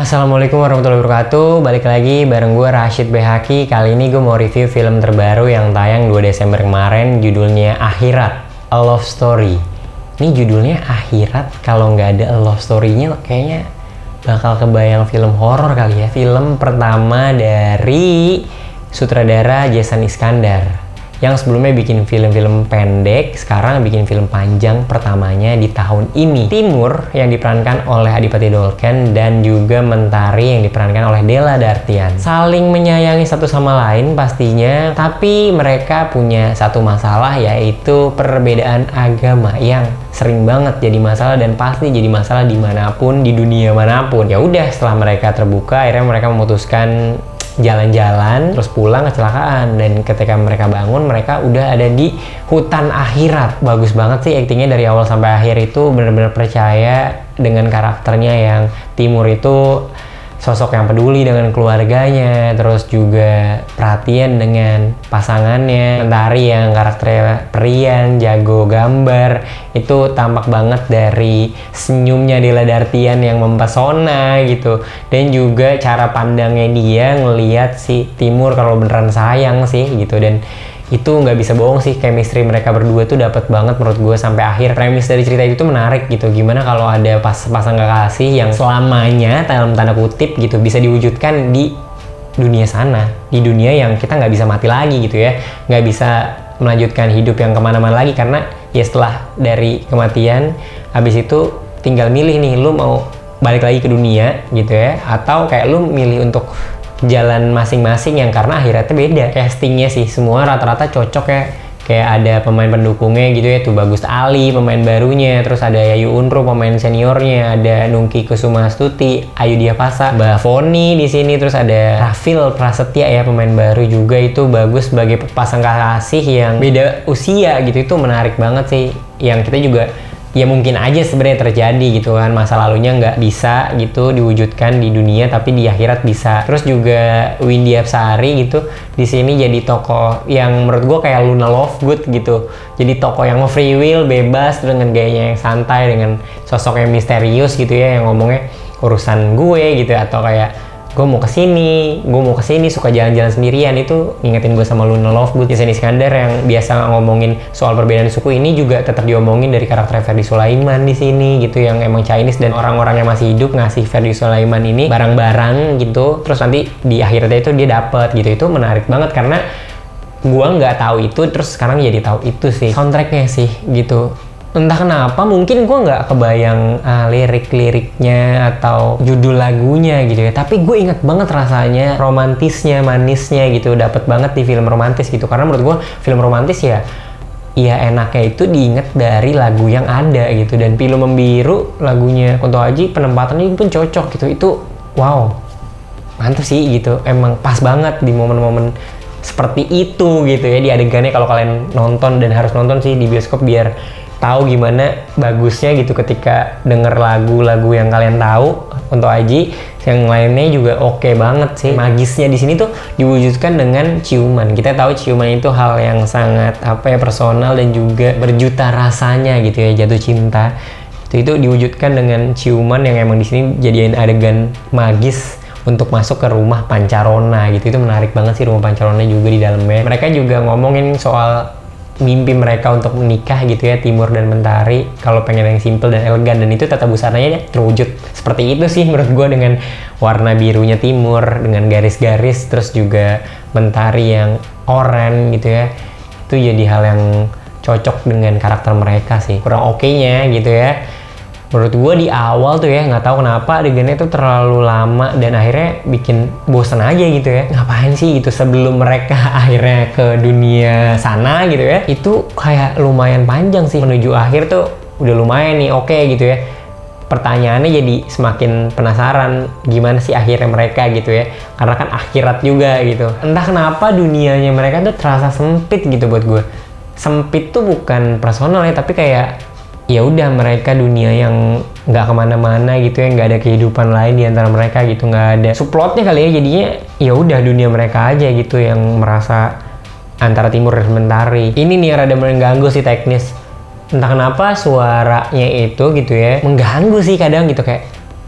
Assalamualaikum warahmatullahi wabarakatuh. Balik lagi bareng gue Rashid Behaki. Kali ini gue mau review film terbaru yang tayang 2 Desember kemarin. Judulnya Akhirat, A Love Story. Ini judulnya Akhirat, kalau nggak ada love story-nya kayaknya bakal kebayang film horor kali ya. Film pertama dari sutradara Jason Iskandar yang sebelumnya bikin film-film pendek, sekarang bikin film panjang pertamanya di tahun ini. Timur yang diperankan oleh Adipati Dolken dan juga Mentari yang diperankan oleh Della Dartian. Saling menyayangi satu sama lain pastinya, tapi mereka punya satu masalah, yaitu perbedaan agama yang sering banget jadi masalah dan pasti jadi masalah dimanapun, di dunia manapun. Ya udah, setelah mereka terbuka, akhirnya mereka memutuskan jalan-jalan, terus pulang kecelakaan, dan ketika mereka bangun mereka udah ada di hutan akhirat. Bagus banget sih aktingnya dari awal sampai akhir, itu bener-bener percaya dengan karakternya yang Timur itu sosok yang peduli dengan keluarganya, terus juga perhatian dengan pasangannya. Mentari yang karakternya perian, jago gambar, itu tampak banget dari senyumnya Della Dartian yang mempesona gitu. Dan juga cara pandangnya dia ngelihat si Timur kalau beneran sayang sih gitu. Dan itu nggak bisa bohong sih, chemistry mereka berdua tuh dapat banget menurut gue sampai akhir. Premis dari cerita itu menarik gitu, gimana kalau ada pasang kekasih yang selamanya dalam tanda kutip gitu bisa diwujudkan di dunia sana, di dunia yang kita nggak bisa mati lagi gitu ya, nggak bisa melanjutkan hidup yang kemana-mana lagi, karena ya setelah dari kematian habis itu tinggal milih nih, lu mau balik lagi ke dunia gitu ya, atau kayak lu milih untuk jalan masing-masing yang karena akhiratnya beda. Castingnya sih semua rata-rata cocok ya, kayak ada pemain pendukungnya gitu ya, tuh Bagus Ali pemain barunya, terus ada Yayu Unru pemain seniornya, ada Nungki Kusumastuti, Ayu Diapasa, Mbak Foni di sini, terus ada Rafil Prasetya ya pemain baru juga, itu bagus sebagai pasang kekasih yang beda usia gitu. Itu menarik banget sih, yang kita juga ya mungkin aja sebenarnya terjadi gitu kan, masa lalunya nggak bisa gitu diwujudkan di dunia tapi di akhirat bisa. Terus juga Windy Apsari gitu di sini jadi tokoh yang menurut gue kayak Luna Lovegood gitu, jadi tokoh yang free will, bebas dengan gayanya yang santai, dengan sosok yang misterius gitu ya, yang ngomongnya urusan gue gitu, atau kayak gue mau kesini, suka jalan-jalan sendirian. Itu ngingetin gue sama Luna Lovegood. Jason Iskandar yang biasa ngomongin soal perbedaan suku ini juga tetap diomongin dari karakter Ferdy Sulaiman di sini gitu, yang emang Chinese dan orang-orang yang masih hidup ngasih Ferdy Sulaiman ini barang-barang gitu, terus nanti di akhirnya itu dia dapet gitu. Itu menarik banget karena gue nggak tahu itu, terus sekarang jadi tahu itu sih. Soundtracknya sih gitu, entah kenapa mungkin gue nggak kebayang lirik-liriknya atau judul lagunya gitu ya, tapi gue inget banget rasanya romantisnya, manisnya gitu, dapet banget di film romantis gitu. Karena menurut gue film romantis ya enaknya itu diinget dari lagu yang ada gitu. Dan Pilu Membiru lagunya Kunto Aji, penempatannya pun cocok gitu. Itu wow, mantep sih gitu, emang pas banget di momen-momen seperti itu gitu ya, di adegannya. Kalau kalian nonton, dan harus nonton sih di bioskop biar tahu gimana bagusnya gitu ketika denger lagu-lagu yang kalian tahu untuk Aji. Yang lainnya juga oke banget sih. Magisnya di sini tuh diwujudkan dengan ciuman. Kita tahu ciuman itu hal yang sangat personal dan juga berjuta rasanya gitu ya, jatuh cinta. Itu diwujudkan dengan ciuman yang emang di sini jadiin adegan magis untuk masuk ke rumah pancarona gitu. Itu menarik banget sih rumah pancarona juga di dalamnya. Mereka juga ngomongin soal mimpi mereka untuk menikah gitu ya, Timur dan Mentari, kalau pengen yang simple dan elegan, dan itu tata busananya terwujud seperti itu sih menurut gue, dengan warna birunya Timur dengan garis-garis, terus juga Mentari yang oranye gitu ya. Itu jadi hal yang cocok dengan karakter mereka sih. Kurang oke-nya gitu ya menurut gue di awal tuh ya, nggak tahu kenapa adegannya tuh terlalu lama dan akhirnya bikin bosan aja gitu ya. Ngapain sih gitu sebelum mereka akhirnya ke dunia sana gitu ya, itu kayak lumayan panjang sih. Menuju akhir tuh udah lumayan nih oke gitu ya. Pertanyaannya jadi semakin penasaran gimana sih akhirnya mereka gitu ya, karena kan akhirat juga gitu. Entah kenapa dunianya mereka tuh terasa sempit gitu buat gue. Sempit tuh bukan personal ya, tapi kayak ya udah mereka dunia yang nggak kemana-mana gitu ya, nggak ada kehidupan lain di antara mereka gitu, nggak ada subplotnya kali ya. Jadinya ya udah dunia mereka aja gitu yang merasa antara Timur dan Mentari. Ini nih yang rada mengganggu sih teknis. Entah kenapa suaranya itu gitu ya mengganggu sih kadang gitu, kayak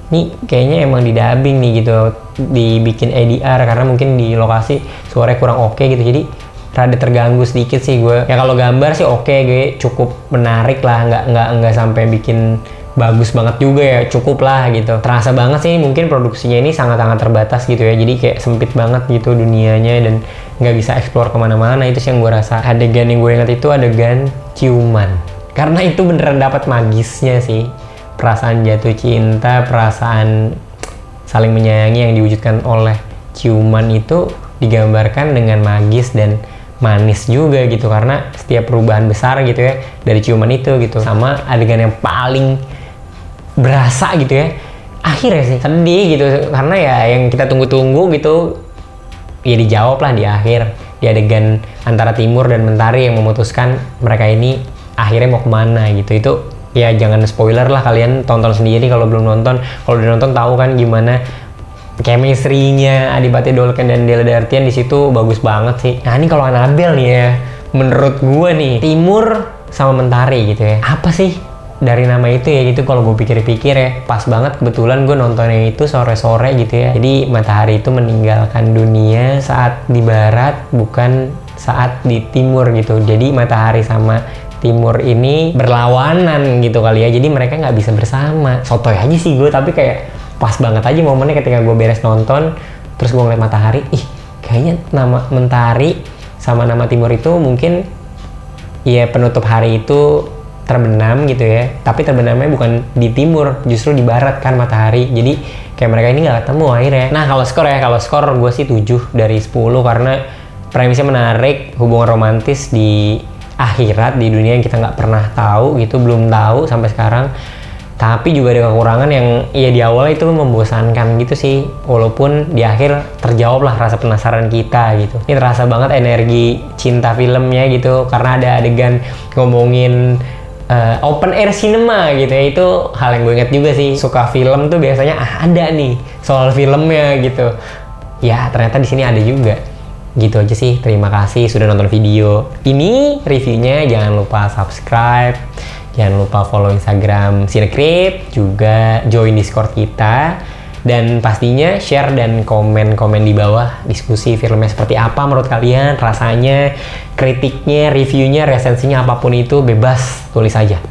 nih kayaknya emang di dubbing nih gitu, dibikin ADR karena mungkin di lokasi suaranya kurang oke gitu, jadi rada terganggu sedikit sih gue. Ya kalau gambar sih oke, gue cukup menarik lah, nggak sampai bikin bagus banget juga ya, cukup lah gitu. Terasa banget sih mungkin produksinya ini sangat-sangat terbatas gitu ya, jadi kayak sempit banget gitu dunianya dan nggak bisa explore kemana-mana. Itu sih yang gue rasa. Adegan yang gue ingat itu adegan ciuman, karena itu beneran dapat magisnya sih, perasaan jatuh cinta, perasaan saling menyayangi yang diwujudkan oleh ciuman itu digambarkan dengan magis dan manis juga gitu, karena setiap perubahan besar gitu ya dari ciuman itu gitu. Sama adegan yang paling berasa gitu ya, akhirnya sih sedih gitu, karena ya yang kita tunggu-tunggu gitu ya dijawab lah di akhir, di adegan antara Timur dan Mentari yang memutuskan mereka ini akhirnya mau kemana gitu. Itu ya jangan spoiler lah, kalian tonton sendiri kalau belum nonton. Kalau udah nonton tahu kan gimana chemistry-nya Adipati Dolken dan Della Dartian di situ, bagus banget sih. Nah ini kalau Annabelle nih ya, menurut gue nih Timur sama Mentari gitu ya, apa sih dari nama itu ya gitu. Kalau gue pikir-pikir ya, pas banget kebetulan gue nontonnya itu sore-sore gitu ya, jadi matahari itu meninggalkan dunia saat di barat, bukan saat di timur gitu. Jadi matahari sama Timur ini berlawanan gitu kali ya, jadi mereka nggak bisa bersama. Sotoy aja sih gue, tapi kayak pas banget aja momennya ketika gue beres nonton, terus gue ngeliat matahari, ih kayaknya nama Mentari sama nama Timur itu mungkin ya penutup hari itu terbenam gitu ya, tapi terbenamnya bukan di timur, justru di barat kan matahari. Jadi kayak mereka ini nggak ketemu akhirnya. Nah kalau skor gue sih 7 dari 10, karena premisnya menarik, hubungan romantis di akhirat, di dunia yang kita nggak pernah tahu gitu, belum tahu sampai sekarang. Tapi juga ada kekurangan yang ya di awal itu membosankan gitu sih, walaupun di akhir terjawab lah rasa penasaran kita gitu. Ini terasa banget energi cinta filmnya gitu, karena ada adegan ngomongin open air cinema gitu ya. Itu hal yang gue ingat juga sih, suka film tuh biasanya ada nih soal filmnya gitu ya, ternyata di sini ada juga. Gitu aja sih, terima kasih sudah nonton video ini reviewnya. Jangan lupa subscribe, jangan lupa follow Instagram Cinecrip, juga join Discord kita, dan pastinya share dan komen-komen di bawah, diskusi filmnya seperti apa menurut kalian, rasanya, kritiknya, reviewnya, resensinya, apapun itu bebas tulis aja.